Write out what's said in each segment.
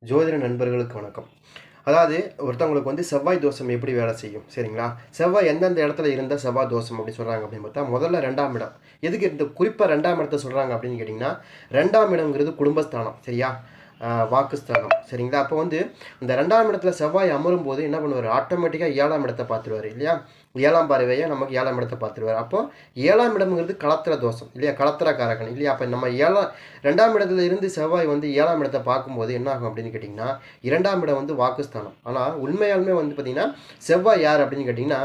ஜோதிட நண்பர்களுக்கு வணக்கம். அதாவது ஒருத்தவங்களுக்கு வந்து செவ்வாய் தோஷம் எப்படி வேலை செய்யும் சரிங்களா? செவ்வாய் எந்தெந்த இடத்துல இருந்தால் செவ்வாய் தோஷம் அப்படின்னு சொல்கிறாங்க அப்படின்னு பார்த்தா, முதல்ல 2ஆம் இடம். எதுக்கு இந்த குறிப்பாக 2ஆம் இடத்த சொல்கிறாங்க அப்படின்னு கேட்டிங்கன்னா, 2ஆம் இடம்ங்கிறது குடும்பஸ்தானம் சரியா? வாக்குஸ்தானம் சரிங்களா? அப்போ வந்து இந்த 2ஆம் இடத்துல செவ்வாய் அமரும் போது என்ன பண்ணுவார், ஆட்டோமேட்டிக்காக 7ஆம் இடத்தை பார்த்துருவார் இல்லையா? 7ஆம் பார்வையை நமக்கு 7ஆம் இடத்தை பார்த்துருவார். அப்போ 7ஆம் இடம்ங்கிறது களத்திர தோஷம் இல்லையா? களத்திர காரகன் இல்லையா? அப்போ நம்ம 2ஆம் இடத்துல இருந்து செவ்வாய் வந்து 7ஆம் இடத்தை பார்க்கும்போது என்ன ஆகும் அப்படின்னு கேட்டிங்கன்னா, 2ஆம் இடம் வந்து வாக்குஸ்தானம். ஆனால் உண்மையாலுமே வந்து பார்த்திங்கன்னா செவ்வாய் யார் அப்படின்னு கேட்டிங்கன்னா,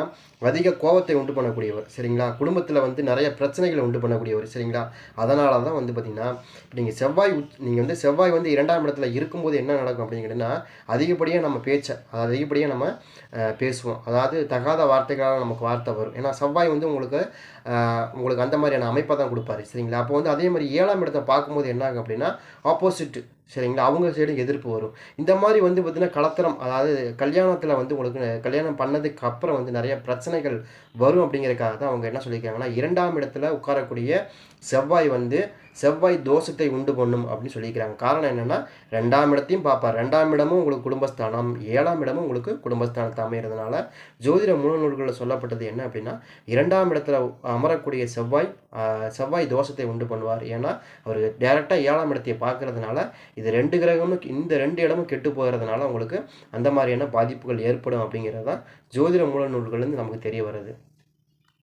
அதிக கோபத்தை உண்டு பண்ணக்கூடியவர் சரிங்களா? குடும்பத்தில் வந்து நிறைய பிரச்சனைகளை உண்டு பண்ணக்கூடியவர் சரிங்களா? அதனால தான் வந்து பார்த்திங்கன்னா, இப்போ நீங்கள் வந்து செவ்வாய் வந்து 2ஆம் இடத்துல இருக்கும்போது என்ன நடக்கும் அப்படின்னு கேட்டிங்கன்னா, அதிகப்படியாக நம்ம பேச்சை அதிகப்படியாக நம்ம பேசுவோம். அதாவது தகாத வார்த்தைகளால் நமக்கு வார்த்தை வரும். ஏன்னா செவ்வாய் வந்து உங்களுக்கு அந்த மாதிரியான அமைப்பை தான் கொடுப்பாரு சரிங்களா? அப்போ வந்து அதே மாதிரி 7ஆம் இடத்தை பார்க்கும்போது என்ன ஆகும் அப்படின்னா, ஆப்போசிட் சரிங்களா? அவங்க சைடு எதிர்ப்பு வரும். இந்த மாதிரி வந்து பார்த்திங்கன்னா கலத்திரம், அதாவது கல்யாணத்தில் வந்து உங்களுக்கு கல்யாணம் பண்ணதுக்கு அப்புறம் வந்து நிறைய பிரச்சனைகள் வரும் அப்படிங்கிறதுக்காக தான் அவங்க என்ன சொல்லியிருக்காங்கன்னா, 2ஆம் இடத்துல உட்காரக்கூடிய செவ்வாய் வந்து செவ்வாய் தோஷத்தை உண்டு பண்ணும் அப்படின்னு சொல்லியிருக்கிறாங்க. காரணம் என்னென்னா, 2ஆம் இடத்தையும் பார்ப்பார். 2ஆம் இடமும் உங்களுக்கு குடும்பஸ்தானம், 7ஆம் இடமும் உங்களுக்கு குடும்பஸ்தானத்தை அமைகிறதுனால ஜோதிட நூல்களில் சொல்லப்பட்டது என்ன அப்படின்னா, 2ஆம் இடத்துல அமரக்கூடிய செவ்வாய் தோஷத்தை உண்டு பண்ணுவார். ஏன்னா அவர் டைரெக்டாக 7ஆம் இடத்தை பார்க்கறதுனால இது 2 கிரகமும் இந்த 2 இடமும் கெட்டு போகிறதுனால உங்களுக்கு அந்த மாதிரியான பாதிப்புகள் ஏற்படும் அப்படிங்கிறது தான் ஜோதிட மூல நூல்கள் நமக்கு தெரிய வருது.